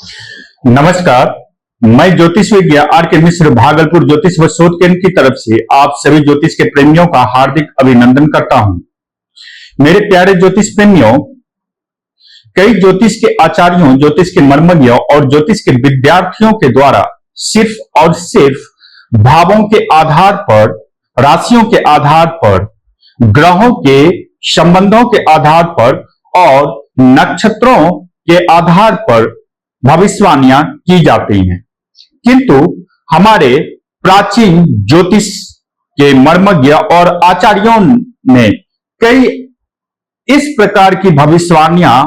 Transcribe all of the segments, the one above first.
नमस्कार। मैं ज्योतिष विज्ञ आर के मिश्र भागलपुर ज्योतिष व शोध केंद्र की तरफ से आप सभी ज्योतिष के प्रेमियों का हार्दिक अभिनंदन करता हूं। मेरे प्यारे ज्योतिष प्रेमियों, कई ज्योतिष के आचार्यों, ज्योतिष के मर्मज्ञों और ज्योतिष के विद्यार्थियों के द्वारा सिर्फ और सिर्फ भावों के आधार पर, राशियों के आधार पर, ग्रहों के संबंधों के आधार पर और नक्षत्रों के आधार पर भविष्यवाणियां की जाती हैं। किंतु हमारे प्राचीन ज्योतिष के मर्मज्ञ और आचार्यों ने कई इस प्रकार की भविष्यवाणियां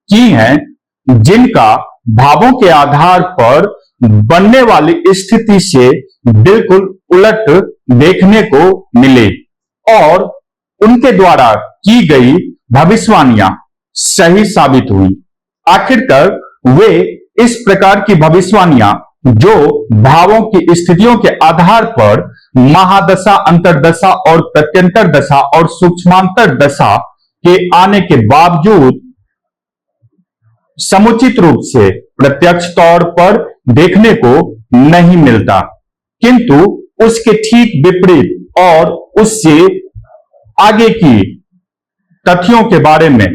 की हैं जिनका भावों के आधार पर बनने वाली स्थिति से बिल्कुल उलट देखने को मिले और उनके द्वारा की गई भविष्यवाणियां सही साबित हुई। आखिरकार वे इस प्रकार की भविष्यवाणियां जो भावों की स्थितियों के आधार पर महादशा, अंतरदशा और प्रत्यंतर दशा और सूक्ष्मांतर दशा के आने के बावजूद समुचित रूप से प्रत्यक्ष तौर पर देखने को नहीं मिलता, किंतु उसके ठीक विपरीत और उससे आगे की तथ्यों के बारे में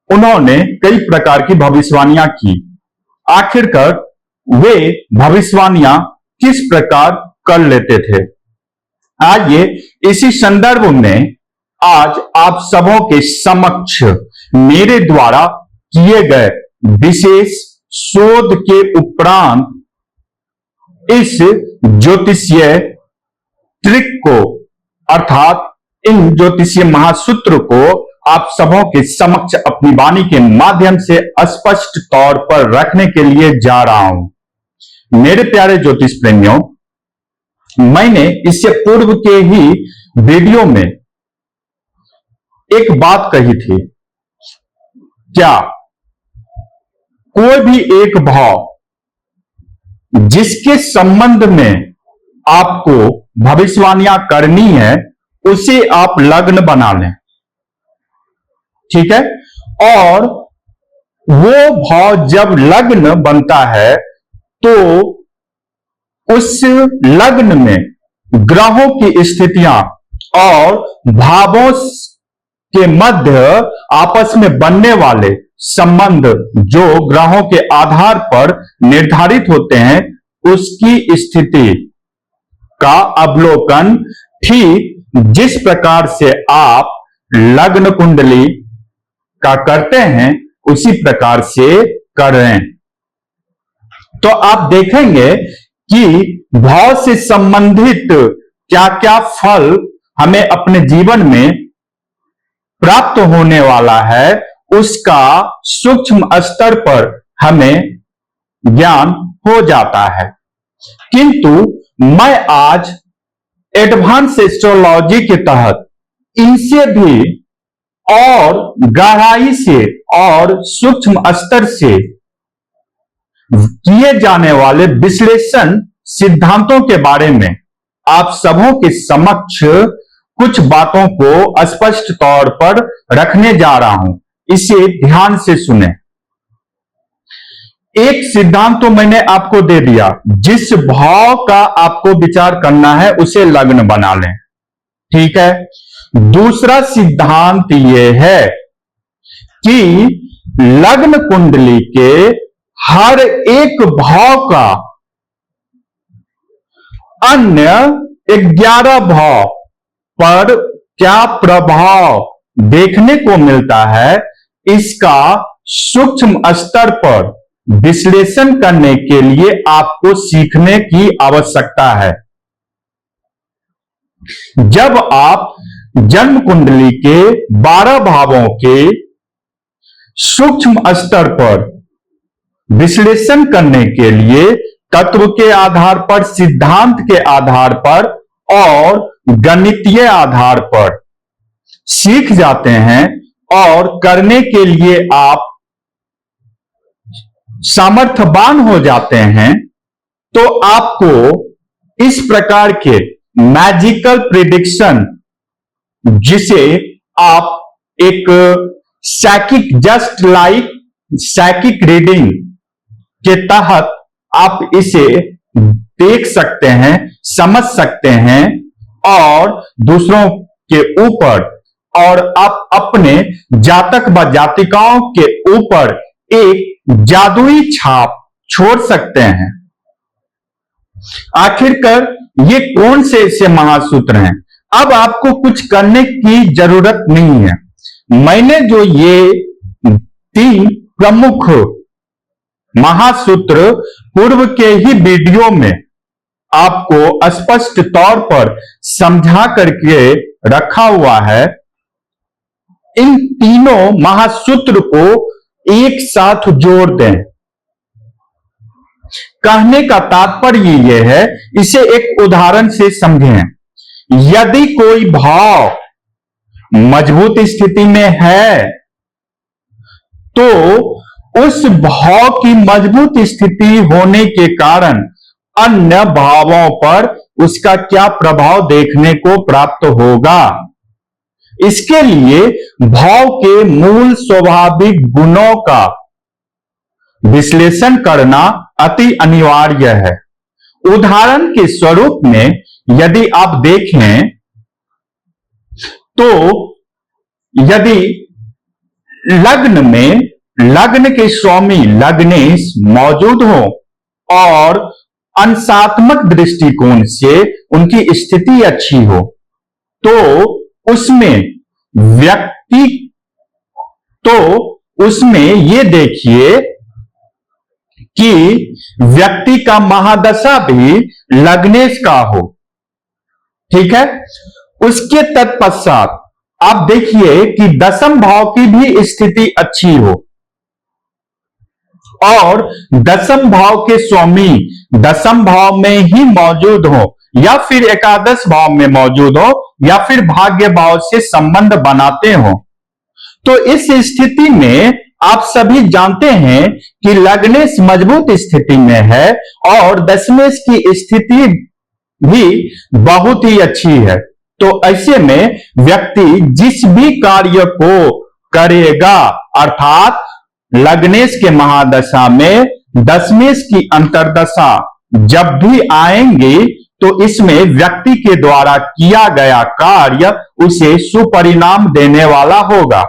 उन्होंने कई प्रकार की भविष्यवाणियां की। आखिरकार वे भविष्यवाणियां किस प्रकार कर लेते थे, आइए इसी संदर्भ में आज आप सबों के समक्ष मेरे द्वारा किए गए विशेष शोध के उपरांत इस ज्योतिषीय ट्रिक को अर्थात इन ज्योतिषीय महासूत्र को आप सबों के समक्ष अपनी वाणी के माध्यम से स्पष्ट तौर पर रखने के लिए जा रहा हूं। मेरे प्यारे ज्योतिष प्रेमियों, मैंने इससे पूर्व के ही वीडियो में एक बात कही थी, क्या कोई भी एक भाव जिसके संबंध में आपको भविष्यवाणियां करनी है उसे आप लग्न बना लें, ठीक है। और वो भाव जब लग्न बनता है तो उस लग्न में ग्रहों की स्थितियां और भावों के मध्य आपस में बनने वाले संबंध जो ग्रहों के आधार पर निर्धारित होते हैं, उसकी स्थिति का अवलोकन ठीक जिस प्रकार से आप लग्न कुंडली का करते हैं उसी प्रकार से कर रहे हैं। तो आप देखेंगे कि भाव से संबंधित क्या क्या फल हमें अपने जीवन में प्राप्त होने वाला है, उसका सूक्ष्म स्तर पर हमें ज्ञान हो जाता है। किंतु मैं आज एडवांस एस्ट्रोलॉजी के तहत इनसे भी और गहराई से और सूक्ष्म स्तर से किए जाने वाले विश्लेषण सिद्धांतों के बारे में आप सबों के समक्ष कुछ बातों को स्पष्ट तौर पर रखने जा रहा हूं। इसे ध्यान से सुने। एक सिद्धांत तो मैंने आपको दे दिया, जिस भाव का आपको विचार करना है उसे लग्न बना लें, ठीक है। दूसरा सिद्धांत यह है कि लग्न कुंडली के हर एक भाव का अन्य 11 भाव पर क्या प्रभाव देखने को मिलता है, इसका सूक्ष्म स्तर पर विश्लेषण करने के लिए आपको सीखने की आवश्यकता है। जब आप जन्म कुंडली के 12 भावों के सूक्ष्म स्तर पर विश्लेषण करने के लिए तत्व के आधार पर, सिद्धांत के आधार पर और गणितीय आधार पर सीख जाते हैं और करने के लिए आप सामर्थ्यवान हो जाते हैं, तो आपको इस प्रकार के मैजिकल प्रिडिक्शन, जिसे आप एक psychic, just like psychic reading के तहत आप इसे देख सकते हैं, समझ सकते हैं और दूसरों के ऊपर और आप अपने जातक व जातिकाओं के ऊपर एक जादुई छाप छोड़ सकते हैं। आखिरकार ये कौन से ऐसे महासूत्र हैं? अब आपको कुछ करने की जरूरत नहीं है। मैंने जो ये 3 प्रमुख महासूत्र पूर्व के ही वीडियो में आपको स्पष्ट तौर पर समझा करके रखा हुआ है, इन तीनों महासूत्र को एक साथ जोड़ दें। कहने का तात्पर्य यह है, इसे एक उदाहरण से समझें। यदि कोई भाव मजबूत स्थिति में है तो उस भाव की मजबूत स्थिति होने के कारण अन्य भावों पर उसका क्या प्रभाव देखने को प्राप्त होगा। इसके लिए भाव के मूल स्वाभाविक गुणों का विश्लेषण करना अति अनिवार्य है। उदाहरण के स्वरूप में यदि आप देखें तो यदि लग्न में लग्न के स्वामी लग्नेश मौजूद हो और अंशात्मक दृष्टिकोण से उनकी स्थिति अच्छी हो तो उसमें ये देखिए कि व्यक्ति का महादशा भी लग्नेश का हो। ठीक है, उसके तत्पश्चात आप देखिए कि दशम भाव की भी स्थिति अच्छी हो और दशम भाव के स्वामी दशम भाव में ही मौजूद हो या फिर एकादश भाव में मौजूद हो या फिर भाग्य भाव से संबंध बनाते हो। तो इस स्थिति में आप सभी जानते हैं कि लग्नेश मजबूत स्थिति में है और दशमेश की स्थिति भी बहुत ही अच्छी है। तो ऐसे में व्यक्ति जिस भी कार्य को करेगा अर्थात लग्नेश के महादशा में दशमेश की अंतर्दशा जब भी आएंगे तो इसमें व्यक्ति के द्वारा किया गया कार्य उसे सुपरिणाम देने वाला होगा।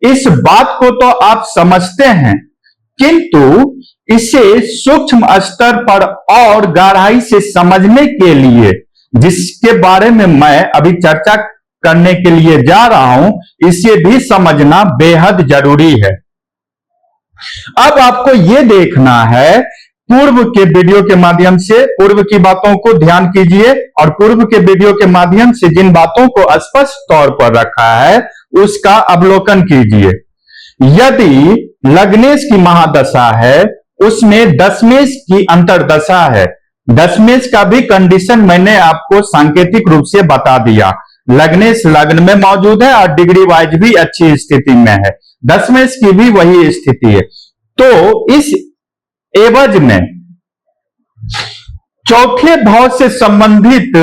इस बात को तो आप समझते हैं, किंतु इसे सूक्ष्म स्तर पर और गहराई से समझने के लिए जिसके बारे में मैं अभी चर्चा करने के लिए जा रहा हूं, इसे भी समझना बेहद जरूरी है। अब आपको यह देखना है, पूर्व के वीडियो के माध्यम से पूर्व की बातों को ध्यान कीजिए और पूर्व के वीडियो के माध्यम से जिन बातों को स्पष्ट तौर पर रखा है उसका अवलोकन कीजिए। यदि लग्नेश की महादशा है उसमें दशमेश की अंतर्दशा है, दशमेश का भी कंडीशन मैंने आपको सांकेतिक रूप से बता दिया। लग्नेश लग्न में मौजूद है और डिग्री वाइज भी अच्छी स्थिति में है, दशमेश की भी वही स्थिति है। तो इस एवज में चौथे भाव से संबंधित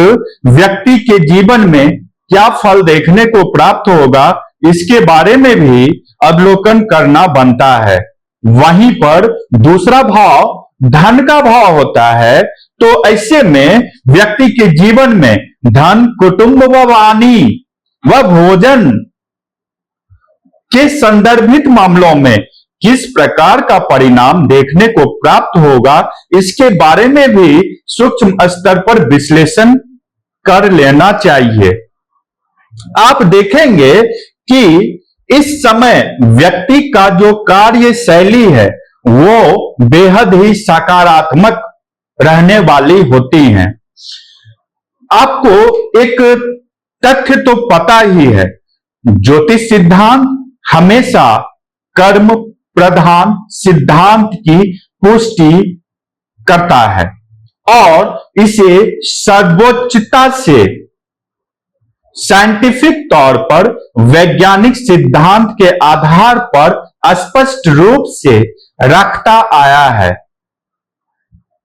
व्यक्ति के जीवन में क्या फल देखने को प्राप्त होगा, इसके बारे में भी अवलोकन करना बनता है। वहीं पर दूसरा भाव धन का भाव होता है, तो ऐसे में व्यक्ति के जीवन में धन, कुटुंब व वाणी व भोजन के संदर्भित मामलों में किस प्रकार का परिणाम देखने को प्राप्त होगा, इसके बारे में भी सूक्ष्म स्तर पर विश्लेषण कर लेना चाहिए। आप देखेंगे कि इस समय व्यक्ति का जो कार्य शैली है वो बेहद ही सकारात्मक रहने वाली होती है। आपको एक तथ्य तो पता ही है, ज्योतिष सिद्धांत हमेशा कर्म प्रधान सिद्धांत की पुष्टि करता है और इसे सर्वोच्चता से साइंटिफिक तौर पर वैज्ञानिक सिद्धांत के आधार पर स्पष्ट रूप से रखता आया है।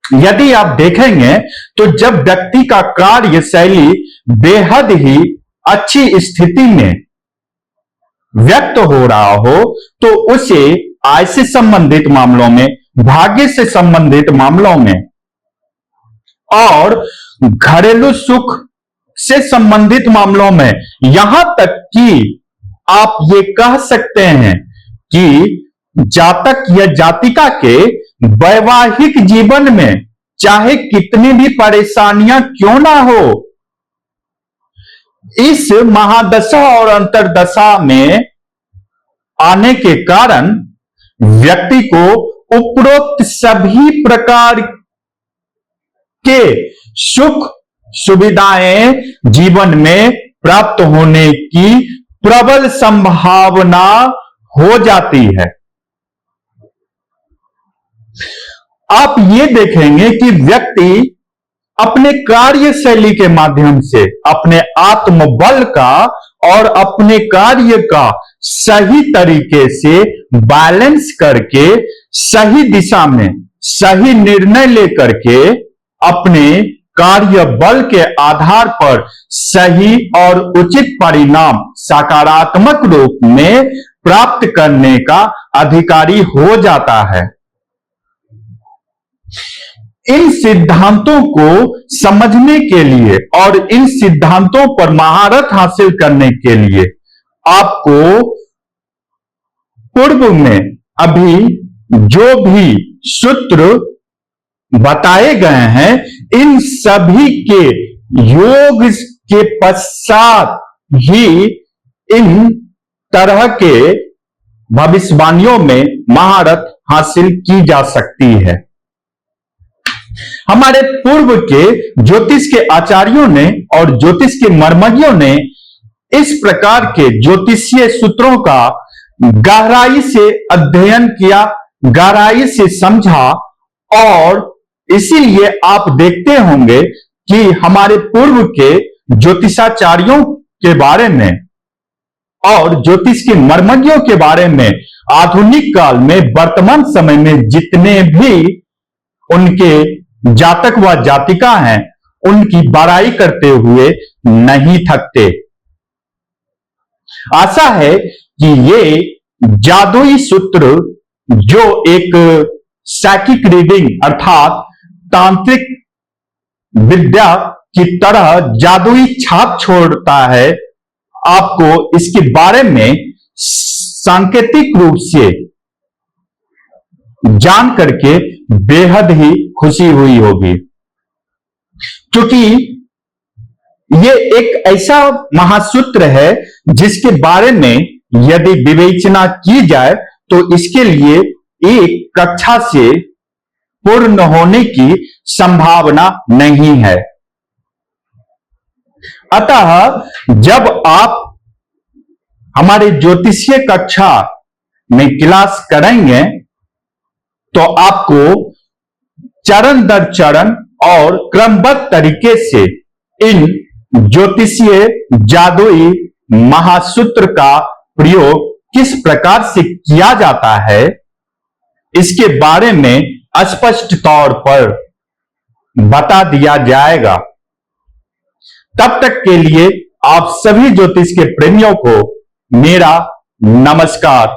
यदि आप देखेंगे तो जब व्यक्ति का कार्य शैली बेहद ही अच्छी स्थिति में व्यक्त हो रहा हो तो उसे आय से संबंधित मामलों में, भाग्य से संबंधित मामलों में और घरेलू सुख से संबंधित मामलों में, यहां तक कि आप ये कह सकते हैं कि जातक या जातिका के वैवाहिक जीवन में चाहे कितनी भी परेशानियां क्यों ना हो, इस महादशा और अंतरदशा में आने के कारण व्यक्ति को उपरोक्त सभी प्रकार के सुख सुविधाएं जीवन में प्राप्त होने की प्रबल संभावना हो जाती है। आप ये देखेंगे कि व्यक्ति अपने कार्य शैली के माध्यम से अपने आत्मबल का और अपने कार्य का सही तरीके से बैलेंस करके सही दिशा में सही निर्णय लेकर के अपने कार्य बल के आधार पर सही और उचित परिणाम सकारात्मक रूप में प्राप्त करने का अधिकारी हो जाता है। इन सिद्धांतों को समझने के लिए और इन सिद्धांतों पर महारत हासिल करने के लिए आपको पूर्व में अभी जो भी सूत्र बताए गए हैं, इन सभी के योग के पश्चात ही इन तरह के भविष्यवाणियों में महारत हासिल की जा सकती है। हमारे पूर्व के ज्योतिष के आचार्यों ने और ज्योतिष के मर्मज्ञों ने इस प्रकार के ज्योतिषीय सूत्रों का गहराई से अध्ययन किया, गहराई से समझा, और इसीलिए आप देखते होंगे कि हमारे पूर्व के ज्योतिषाचार्यों के बारे में और ज्योतिष के मर्मज्ञों के बारे में आधुनिक काल में वर्तमान समय में जितने भी उनके जातक व जातिका हैं, उनकी बड़ाई करते हुए नहीं थकते। आशा है कि ये जादुई सूत्र जो एक साइकिक रीडिंग अर्थात तांत्रिक विद्या की तरह जादुई छाप छोड़ता है, आपको इसके बारे में सांकेतिक रूप से जान करके बेहद ही खुशी हुई होगी, क्योंकि ये एक ऐसा महासूत्र है जिसके बारे में यदि विवेचना की जाए तो इसके लिए एक कक्षा से पूर्ण होने की संभावना नहीं है। अतः जब आप हमारे ज्योतिषीय कक्षा में क्लास करेंगे तो आपको चरण दर चरण और क्रमबद्ध तरीके से इन ज्योतिषीय जादुई महासूत्र का प्रयोग किस प्रकार से किया जाता है, इसके बारे में स्पष्ट तौर पर बता दिया जाएगा। तब तक के लिए आप सभी ज्योतिष के प्रेमियों को मेरा नमस्कार।